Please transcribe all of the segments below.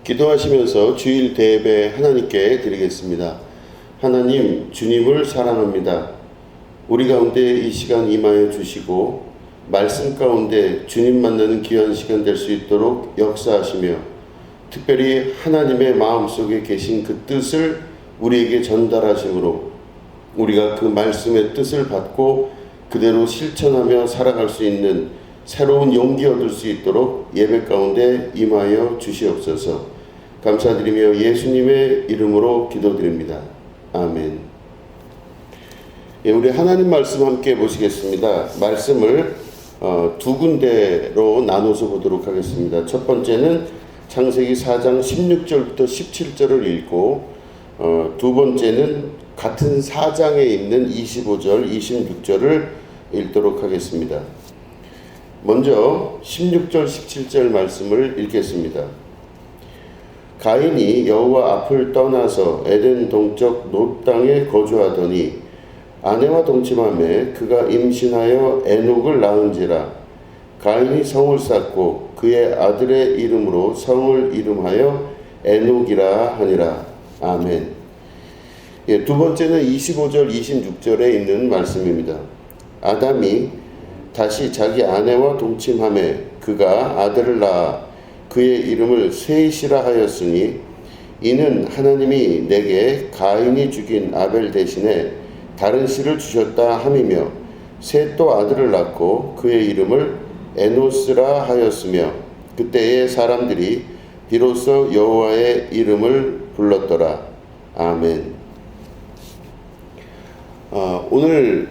기도하시면서 주일 대예배 하나님께 드리겠습니다. 하나님, 주님을 사랑합니다. 우리 가운데 이 시간 임하여 주시고 말씀 가운데 주님 만나는 귀한 시간 될 수 있도록 역사하시며 특별히 하나님의 마음속에 계신 그 뜻을 우리에게 전달하심으로 우리가 그 말씀의 뜻을 받고 그대로 실천하며 살아갈 수 있는 새로운 용기 얻을 수 있도록 예배 가운데 임하여 주시옵소서. 감사드리며 예수님의 이름으로 기도드립니다. 아멘. 예, 우리 하나님 말씀 함께 보시겠습니다. 말씀을 두 군데로 나눠서 보도록 하겠습니다. 첫 번째는 창세기 4장 16절부터 17절을 읽고 두 번째는 같은 4장에 있는 25절, 26절을 읽도록 하겠습니다. 먼저 16절, 17절 말씀을 읽겠습니다. 가인이 여호와 앞을 떠나서 에덴 동쪽 놋 땅에 거주하더니 아내와 동침하매 그가 임신하여 에녹을 낳은지라. 가인이 성을 쌓고 그의 아들의 이름으로 성을 이름하여 에녹이라 하니라. 아멘. 예, 두 번째는 25절, 26절에 있는 말씀입니다. 아담이 다시 자기 아내와 동침하매 그가 아들을 낳아 그의 이름을 셋이라 하였으니 이는 하나님이 내게 가인이 죽인 아벨 대신에 다른 씨를 주셨다 함이며 셋도 아들을 낳고 그의 이름을 에노스라 하였으며 그때의 사람들이 비로소 여호와의 이름을 불렀더라. 아멘. 오늘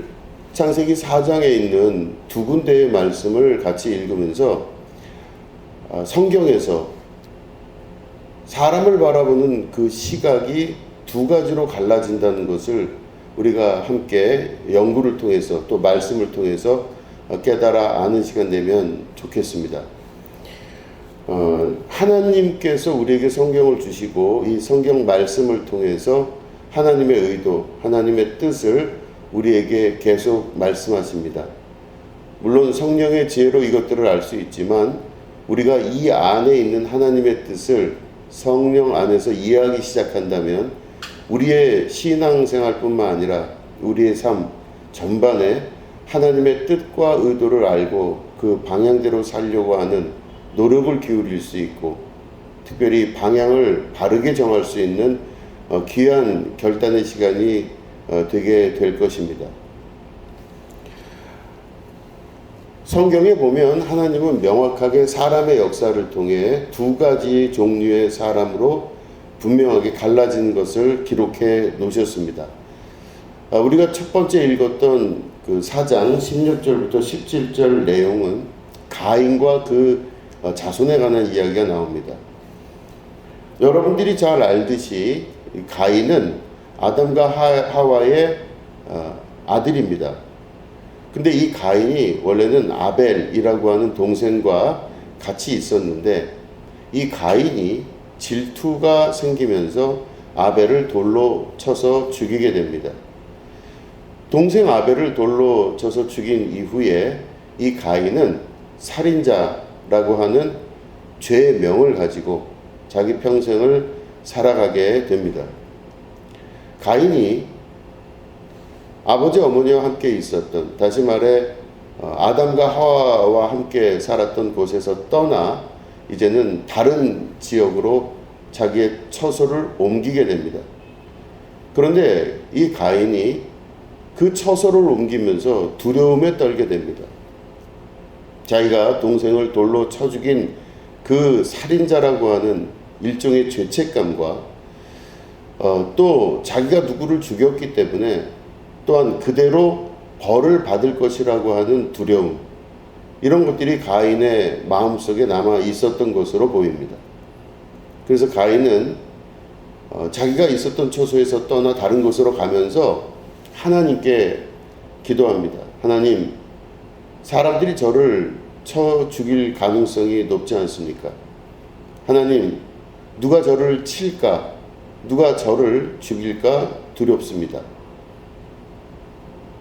창세기 4장에 있는 두 군데의 말씀을 같이 읽으면서 성경에서 사람을 바라보는 그 시각이 두 가지로 갈라진다는 것을 우리가 함께 연구를 통해서 또 말씀을 통해서 깨달아 아는 시간 되면 좋겠습니다. 하나님께서 우리에게 성경을 주시고 이 성경 말씀을 통해서 하나님의 의도, 하나님의 뜻을 우리에게 계속 말씀하십니다. 물론 성령의 지혜로 이것들을 알 수 있지만 우리가 이 안에 있는 하나님의 뜻을 성령 안에서 이해하기 시작한다면 우리의 신앙생활뿐만 아니라 우리의 삶 전반에 하나님의 뜻과 의도를 알고 그 방향대로 살려고 하는 노력을 기울일 수 있고 특별히 방향을 바르게 정할 수 있는 귀한 결단의 시간이 되게 될 것입니다. 성경에 보면 하나님은 명확하게 사람의 역사를 통해 두 가지 종류의 사람으로 분명하게 갈라진 것을 기록해 놓으셨습니다. 우리가 첫 번째 읽었던 그 4장 16절부터 17절 내용은 가인과 그 자손에 관한 이야기가 나옵니다. 여러분들이 잘 알듯이 가인은 아담과 하와의 아들입니다. 근데 이 가인이 원래는 아벨이라고 하는 동생과 같이 있었는데 이 가인이 질투가 생기면서 아벨을 돌로 쳐서 죽이게 됩니다. 동생 아벨을 돌로 쳐서 죽인 이후에 이 가인은 살인자라고 하는 죄의 명을 가지고 자기 평생을 살아가게 됩니다. 가인이 아버지 어머니와 함께 있었던, 다시 말해 아담과 하와와 함께 살았던 곳에서 떠나 이제는 다른 지역으로 자기의 처소를 옮기게 됩니다. 그런데 이 가인이 그 처소를 옮기면서 두려움에 떨게 됩니다. 자기가 동생을 돌로 쳐 죽인 그 살인자라고 하는 일종의 죄책감과 또 자기가 누구를 죽였기 때문에 또한 그대로 벌을 받을 것이라고 하는 두려움, 이런 것들이 가인의 마음속에 남아 있었던 것으로 보입니다. 그래서 가인은 자기가 있었던 처소에서 떠나 다른 곳으로 가면서 하나님께 기도합니다. 하나님, 사람들이 저를 쳐 죽일 가능성이 높지 않습니까? 하나님, 누가 저를 칠까? 누가 저를 죽일까 두렵습니다.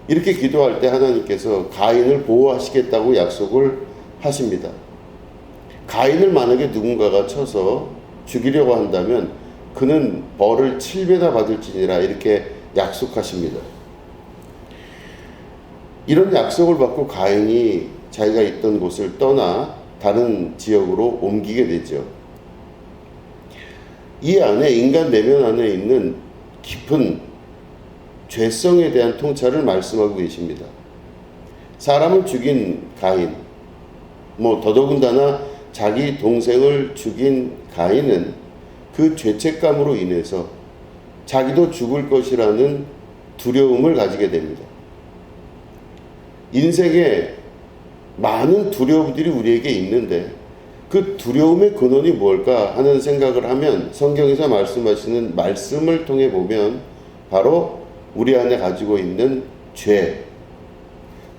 이렇게 기도할 때 하나님께서 가인을 보호하시겠다고 약속을 하십니다. 가인을 만약에 누군가가 쳐서 죽이려고 한다면 그는 벌을 7배나 받을지니라, 이렇게 약속하십니다. 이런 약속을 받고 가인이 자기가 있던 곳을 떠나 다른 지역으로 옮기게 되죠. 이 안에, 인간 내면 안에 있는 깊은 죄성에 대한 통찰을 말씀하고 계십니다. 사람을 죽인 가인, 더더군다나 자기 동생을 죽인 가인은 그 죄책감으로 인해서 자기도 죽을 것이라는 두려움을 가지게 됩니다. 인생에 많은 두려움들이 우리에게 있는데 그 두려움의 근원이 뭘까 하는 생각을 하면 성경에서 말씀하시는 말씀을 통해 보면 바로 우리 안에 가지고 있는 죄,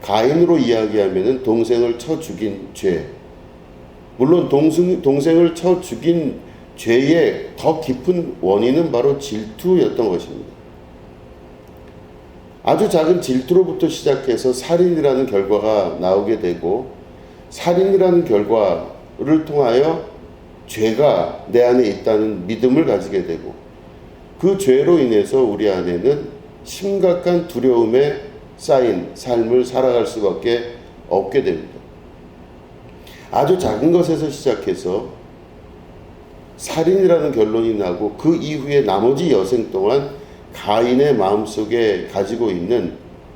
가인으로 이야기하면 동생을 쳐 죽인 죄, 물론 동생을 쳐 죽인 죄의 더 깊은 원인은 바로 질투였던 것입니다. 아주 작은 질투로부터 시작해서 살인이라는 결과가 나오게 되고, 살인이라는 결과를 통하여 죄가 내 안에 있다는 믿음을 가지게 되고, 그 죄로 인해서 우리 안에는 심각한 두려움에 쌓인 삶을 살아갈 수밖에 없게 됩니다. 아주 작은 것에서 시작해서 살인이라는 결론이 나고 그 이후에 나머지 여생 동안 가인의 마음속에 가지고 있는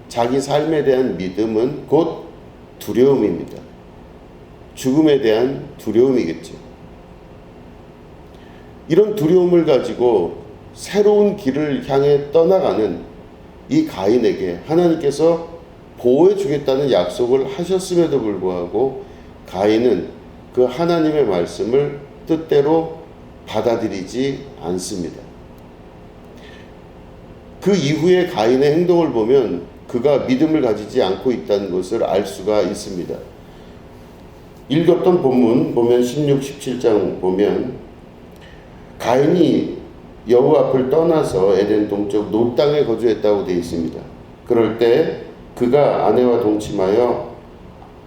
자기 삶에 대한 믿음은 곧 두려움입니다. 죽음에 대한 두려움이겠죠. 이런 두려움을 가지고 새로운 길을 향해 떠나가는 이 가인에게 하나님께서 보호해 주겠다는 약속을 하셨음에도 불구하고 가인은 그 하나님의 말씀을 뜻대로 받아들이지 않습니다. 그 이후에 가인의 행동을 보면 그가 믿음을 가지지 않고 있다는 것을 알 수가 있습니다. 읽었던 본문 보면 16, 17장 보면 가인이 여호와 앞을 떠나서 에덴 동쪽 놋 땅에 거주했다고 되어 있습니다. 그럴 때 그가 아내와 동침하여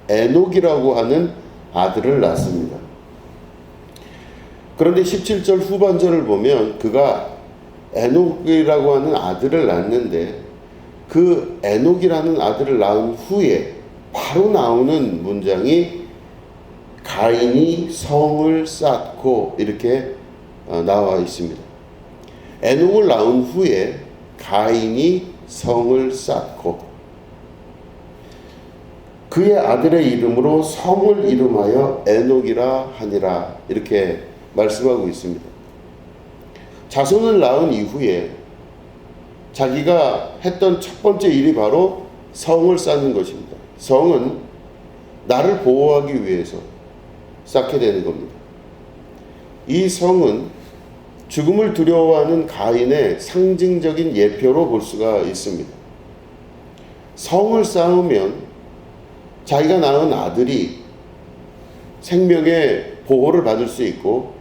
에녹이라고 하는 아들을 낳습니다. 그런데 17절 후반절을 보면 그가 에녹이라고 하는 아들을 낳는데 그 에녹이라는 아들을 낳은 후에 바로 나오는 문장이 가인이 성을 쌓고 이렇게 나와 있습니다. 에녹을 낳은 후에 가인이 성을 쌓고 그의 아들의 이름으로 성을 이름하여 에녹이라 하니라, 이렇게 말씀하고 있습니다. 자손을 낳은 이후에 자기가 했던 첫 번째 일이 바로 성을 쌓는 것입니다. 성은 나를 보호하기 위해서 쌓게 되는 겁니다. 이 성은 죽음을 두려워하는 가인의 상징적인 예표로 볼 수가 있습니다. 성을 쌓으면 자기가 낳은 아들이 생명의 보호를 받을 수 있고,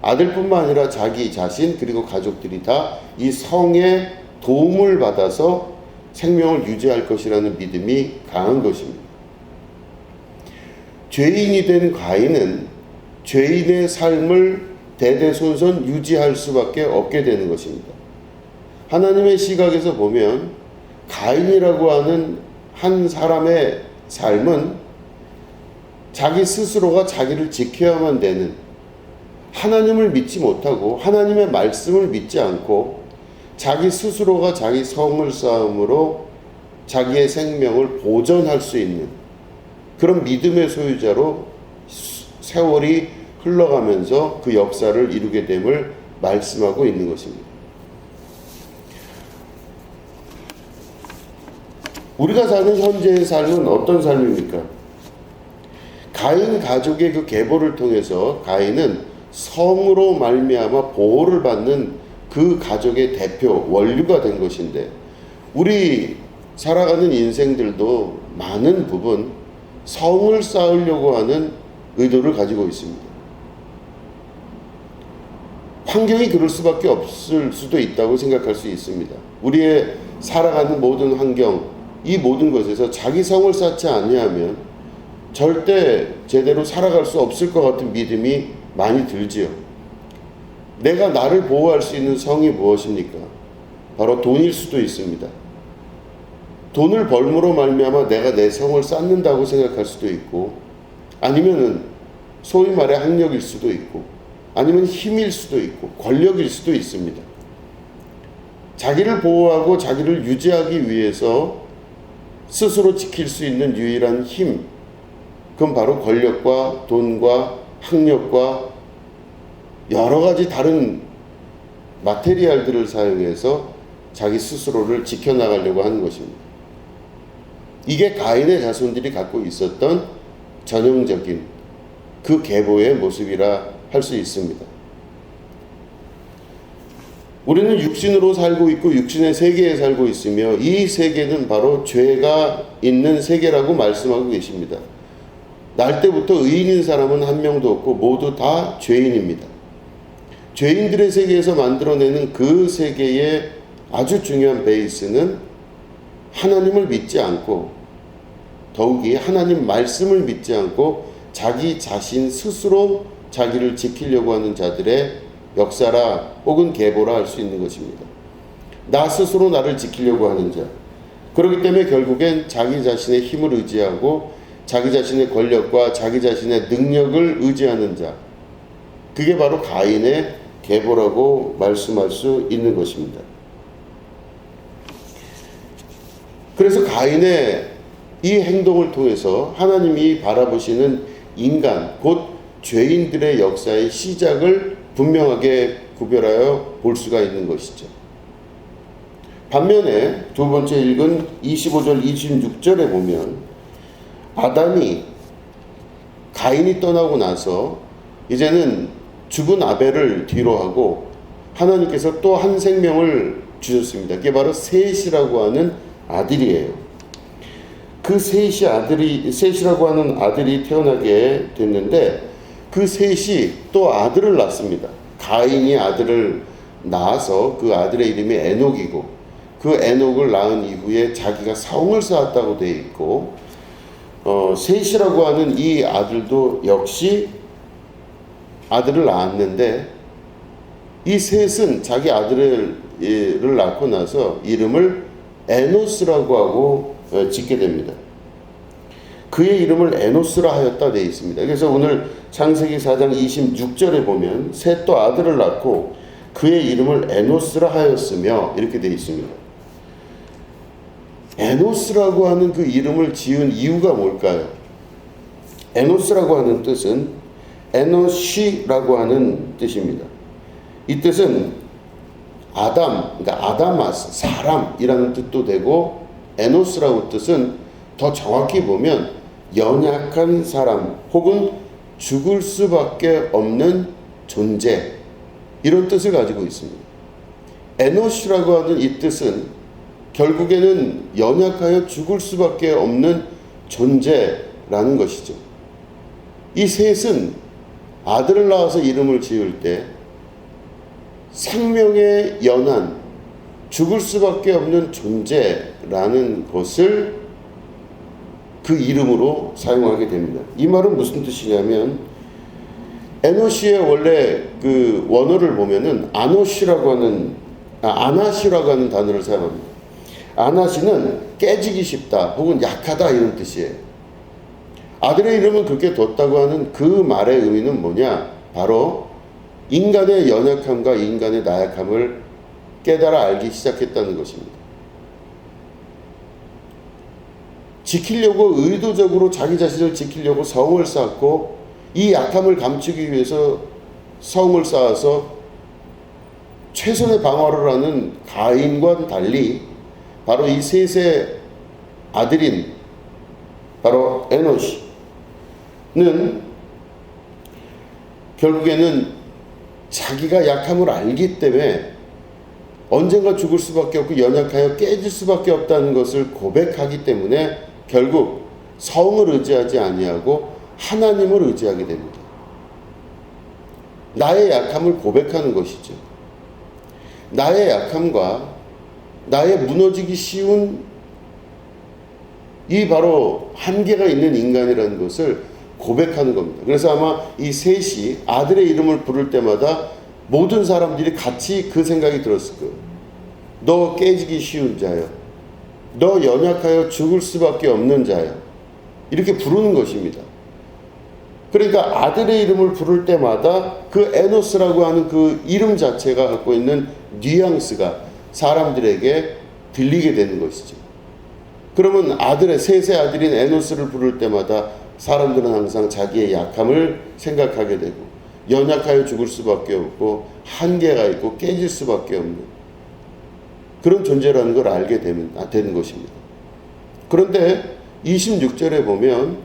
아들뿐만 아니라 자기 자신 그리고 가족들이 다 이 성의 도움을 받아서 생명을 유지할 것이라는 믿음이 강한 것입니다. 죄인이 된 가인은 죄인의 삶을 대대손손 유지할 수밖에 없게 되는 것입니다. 하나님의 시각에서 보면 가인이라고 하는 한 사람의 삶은 자기 스스로가 자기를 지켜야만 되는, 하나님을 믿지 못하고 하나님의 말씀을 믿지 않고 자기 스스로가 자기 성을 쌓음으로 자기의 생명을 보존할 수 있는 그런 믿음의 소유자로 세월이 흘러가면서 그 역사를 이루게 됨을 말씀하고 있는 것입니다. 우리가 사는 현재의 삶은 어떤 삶입니까? 가인 가족의 그 계보를 통해서 가인은 성으로 말미암아 보호를 받는 그 가족의 대표 원류가 된 것인데, 우리 살아가는 인생들도 많은 부분 성을 쌓으려고 하는 의도를 가지고 있습니다. 환경이 그럴 수밖에 없을 수도 있다고 생각할 수 있습니다. 우리의 살아가는 모든 환경, 이 모든 것에서 자기 성을 쌓지 아니하면 절대 제대로 살아갈 수 없을 것 같은 믿음이 많이 들지요. 내가 나를 보호할 수 있는 성이 무엇입니까? 바로 돈일 수도 있습니다. 돈을 벌므로 말미암아 내가 내 성을 쌓는다고 생각할 수도 있고, 아니면은 소위 말해 학력일 수도 있고, 아니면 힘일 수도 있고, 권력일 수도 있습니다. 자기를 보호하고 자기를 유지하기 위해서 스스로 지킬 수 있는 유일한 힘, 그건 바로 권력과 돈과 학력과 여러 가지 다른 마테리얼들을 사용해서 자기 스스로를 지켜나가려고 하는 것입니다. 이게 가인의 자손들이 갖고 있었던 전형적인 그 계보의 모습이라 할 수 있습니다. 우리는 육신으로 살고 있고 육신의 세계에 살고 있으며, 이 세계는 바로 죄가 있는 세계라고 말씀하고 계십니다. 날 때부터 의인인 사람은 한 명도 없고 모두 다 죄인입니다. 죄인들의 세계에서 만들어내는 그 세계의 아주 중요한 베이스는 하나님을 믿지 않고, 더욱이 하나님 말씀을 믿지 않고 자기 자신 스스로 자기를 지키려고 하는 자들의 역사라 혹은 계보라 할 수 있는 것입니다. 나 스스로 나를 지키려고 하는 자, 그렇기 때문에 결국엔 자기 자신의 힘을 의지하고 자기 자신의 권력과 자기 자신의 능력을 의지하는 자, 그게 바로 가인의 계보라고 말씀할 수 있는 것입니다. 그래서 가인의 이 행동을 통해서 하나님이 바라보시는 인간, 곧 죄인들의 역사의 시작을 분명하게 구별하여 볼 수가 있는 것이죠. 반면에 두 번째 읽은 25절 26절에 보면, 아담이 가인이 떠나고 나서 이제는 죽은 아벨을 뒤로 하고 하나님께서 또 한 생명을 주셨습니다. 그게 바로 셋이라고 하는 아들이에요. 그 셋이라고 하는 아들이 태어나게 됐는데, 그 셋이 또 아들을 낳습니다. 가인이 아들을 낳아서 그 아들의 이름이 에녹이고, 그 에녹을 낳은 이후에 자기가 성을 쌓았다고 되어 있고, 셋이라고 하는 이 아들도 역시 아들을 낳았는데, 이 셋은 자기 아들을 낳고 나서 이름을 에노스라고 하고 짓게 됩니다. 그의 이름을 에노스라 하였다 되어 있습니다. 그래서 오늘 창세기 4장 26절에 보면 셋 또 아들을 낳고 그의 이름을 에노스라 하였으며 이렇게 되어 있습니다. 에노스라고 하는 그 이름을 지은 이유가 뭘까요? 에노스라고 하는 뜻은 에노시라고 하는 뜻입니다. 이 뜻은 아담, 그러니까 아다마스, 사람이라는 뜻도 되고, 에노스라고 뜻은 더 정확히 보면 연약한 사람 혹은 죽을 수밖에 없는 존재, 이런 뜻을 가지고 있습니다. 에노시라고 하는 이 뜻은 결국에는 연약하여 죽을 수밖에 없는 존재라는 것이죠. 이 셋은 아들을 낳아서 이름을 지을 때 생명에 연한 죽을 수밖에 없는 존재라는 것을 그 이름으로 사용하게 됩니다. 이 말은 무슨 뜻이냐면, 에노시의 원래 그 원어를 보면은 아나시라고 하는 단어를 사용합니다. 아나시는 깨지기 쉽다 혹은 약하다 이런 뜻이에요. 아들의 이름은 그렇게 뒀다고 하는 그 말의 의미는 뭐냐? 바로 인간의 연약함과 인간의 나약함을 깨달아 알기 시작했다는 것입니다. 지키려고 의도적으로 자기 자신을 지키려고 성을 쌓고, 이 약함을 감추기 위해서 성을 쌓아서 최선의 방어를 하는 가인과 달리 바로 이 셋의 아들인 바로 에노시는 결국에는 자기가 약함을 알기 때문에 언젠가 죽을 수밖에 없고 연약하여 깨질 수밖에 없다는 것을 고백하기 때문에 결국 성을 의지하지 아니하고 하나님을 의지하게 됩니다. 나의 약함을 고백하는 것이죠. 나의 약함과 나의 무너지기 쉬운 이 바로 한계가 있는 인간이라는 것을 고백하는 겁니다. 그래서 아마 이 셋이 아들의 이름을 부를 때마다 모든 사람들이 같이 그 생각이 들었을 거예요. 너 깨지기 쉬운 자여, 너 연약하여 죽을 수밖에 없는 자여, 이렇게 부르는 것입니다. 그러니까 아들의 이름을 부를 때마다 그 에노스라고 하는 그 이름 자체가 갖고 있는 뉘앙스가 사람들에게 들리게 되는 것이죠. 그러면 셋의 아들인 에노스를 부를 때마다 사람들은 항상 자기의 약함을 생각하게 되고, 연약하여 죽을 수밖에 없고 한계가 있고 깨질 수밖에 없는 그런 존재라는 걸 알게 되는 것입니다. 그런데 26절에 보면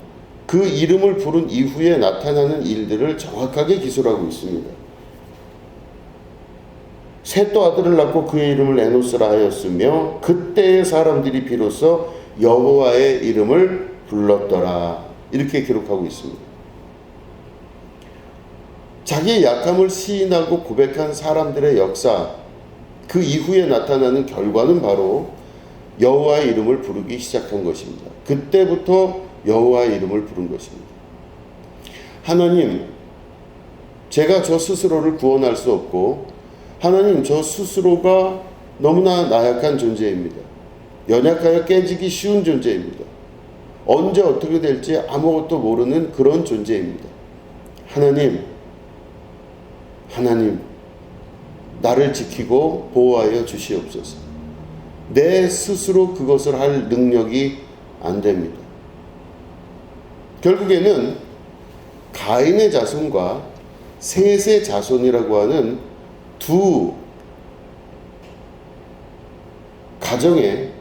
그 이름을 부른 이후에 나타나는 일들을 정확하게 기술하고 있습니다. 셋도 아들을 낳고 그의 이름을 에노스라 하였으며 그때의 사람들이 비로소 여호와의 이름을 불렀더라, 이렇게 기록하고 있습니다. 자기의 약함을 시인하고 고백한 사람들의 역사, 그 이후에 나타나는 결과는 바로 여호와의 이름을 부르기 시작한 것입니다. 그때부터 여호와의 이름을 부른 것입니다. 하나님, 제가 저 스스로를 구원할 수 없고, 하나님, 저 스스로가 너무나 나약한 존재입니다. 연약하여 깨지기 쉬운 존재입니다. 언제 어떻게 될지 아무것도 모르는 그런 존재입니다. 하나님, 나를 지키고 보호하여 주시옵소서. 내 스스로 그것을 할 능력이 안 됩니다. 결국에는 가인의 자손과 셋의 자손이라고 하는 두 가정의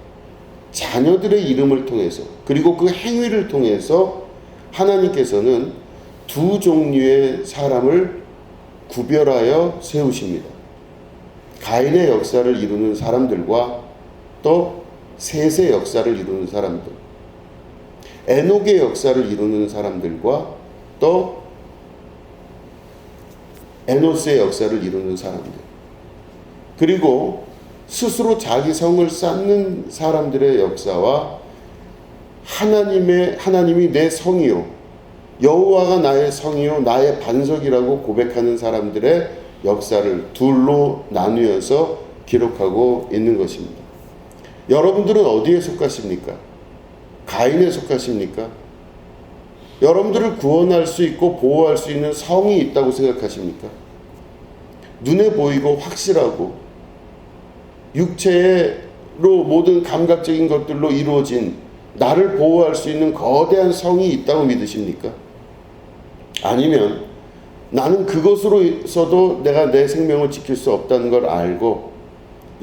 자녀들의 이름을 통해서, 그리고 그 행위를 통해서 하나님께서는 두 종류의 사람을 구별하여 세우십니다. 가인의 역사를 이루는 사람들과 또 셋의 역사를 이루는 사람들, 에녹의 역사를 이루는 사람들과 또 에노스의 역사를 이루는 사람들, 그리고 스스로 자기 성을 쌓는 사람들의 역사와 하나님이 내 성이요, 여호와가 나의 성이요 나의 반석이라고 고백하는 사람들의 역사를 둘로 나누어서 기록하고 있는 것입니다. 여러분들은 어디에 속하십니까? 가인에 속하십니까? 여러분들을 구원할 수 있고 보호할 수 있는 성이 있다고 생각하십니까? 눈에 보이고 확실하고 육체로 모든 감각적인 것들로 이루어진 나를 보호할 수 있는 거대한 성이 있다고 믿으십니까? 아니면 나는 그것으로서도 내가 내 생명을 지킬 수 없다는 걸 알고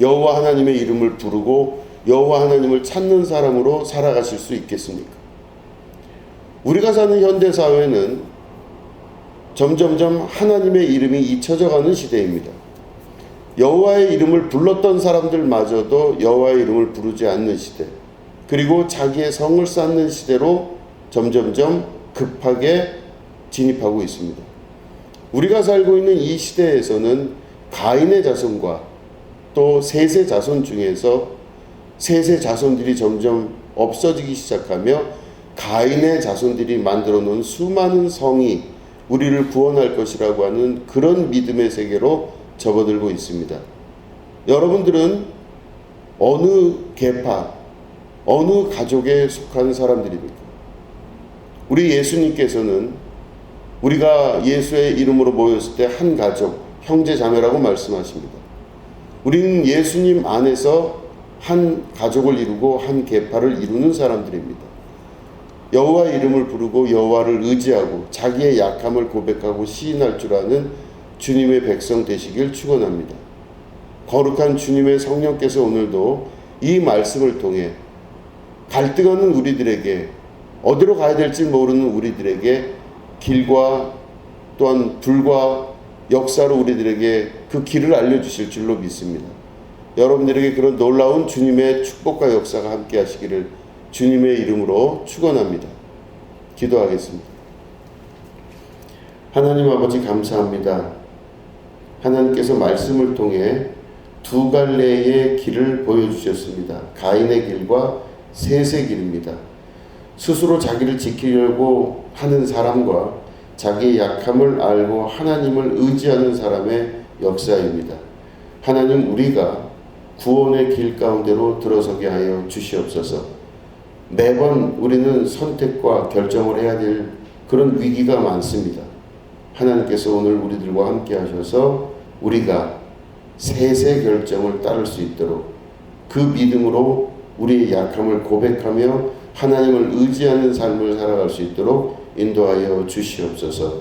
여호와 하나님의 이름을 부르고 여호와 하나님을 찾는 사람으로 살아가실 수 있겠습니까? 우리가 사는 현대사회는 점점점 하나님의 이름이 잊혀져가는 시대입니다. 여호와의 이름을 불렀던 사람들마저도 여호와의 이름을 부르지 않는 시대, 그리고 자기의 성을 쌓는 시대로 점점점 급하게 진입하고 있습니다. 우리가 살고 있는 이 시대에서는 가인의 자손과 또 셋의 자손 중에서 셋의 자손들이 점점 없어지기 시작하며 가인의 자손들이 만들어 놓은 수많은 성이 우리를 구원할 것이라고 하는 그런 믿음의 세계로 접어들고 있습니다. 여러분들은 어느 계파, 어느 가족에 속한 사람들입니까? 우리 예수님께서는 우리가 예수의 이름으로 모였을 때 한 가족, 형제 자매라고 말씀하십니다. 우리는 예수님 안에서 한 가족을 이루고 한 계파를 이루는 사람들입니다. 여호와의 이름을 부르고 여호와를 의지하고 자기의 약함을 고백하고 시인할 줄 아는 주님의 백성 되시길 축원합니다. 거룩한 주님의 성령께서 오늘도 이 말씀을 통해 갈등하는 우리들에게, 어디로 가야 될지 모르는 우리들에게 길과 또한 불과 역사로 우리들에게 그 길을 알려주실 줄로 믿습니다. 여러분들에게 그런 놀라운 주님의 축복과 역사가 함께 하시기를 주님의 이름으로 축원합니다. 기도하겠습니다. 하나님 아버지 감사합니다. 하나님께서 말씀을 통해 두 갈래의 길을 보여주셨습니다. 가인의 길과 셋의 길입니다. 스스로 자기를 지키려고 하는 사람과 자기의 약함을 알고 하나님을 의지하는 사람의 역사입니다. 하나님, 우리가 구원의 길 가운데로 들어서게 하여 주시옵소서. 매번 우리는 선택과 결정을 해야 될 그런 위기가 많습니다. 하나님께서 오늘 우리들과 함께 하셔서 우리가 셋의 결정을 따를 수 있도록 그 믿음으로 우리의 약함을 고백하며 하나님을 의지하는 삶을 살아갈 수 있도록 인도하여 주시옵소서.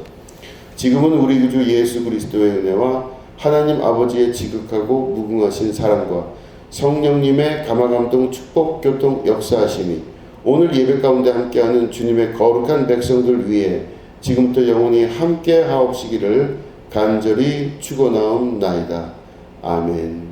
지금은 우리 주 예수 그리스도의 은혜와 하나님 아버지의 지극하고 무궁하신 사랑과 성령님의 감화감동 축복 교통 역사하심이 오늘 예배 가운데 함께하는 주님의 거룩한 백성들 위해 지금부터 영원히 함께 하옵시기를 간절히 축원하옵나이다. 아멘.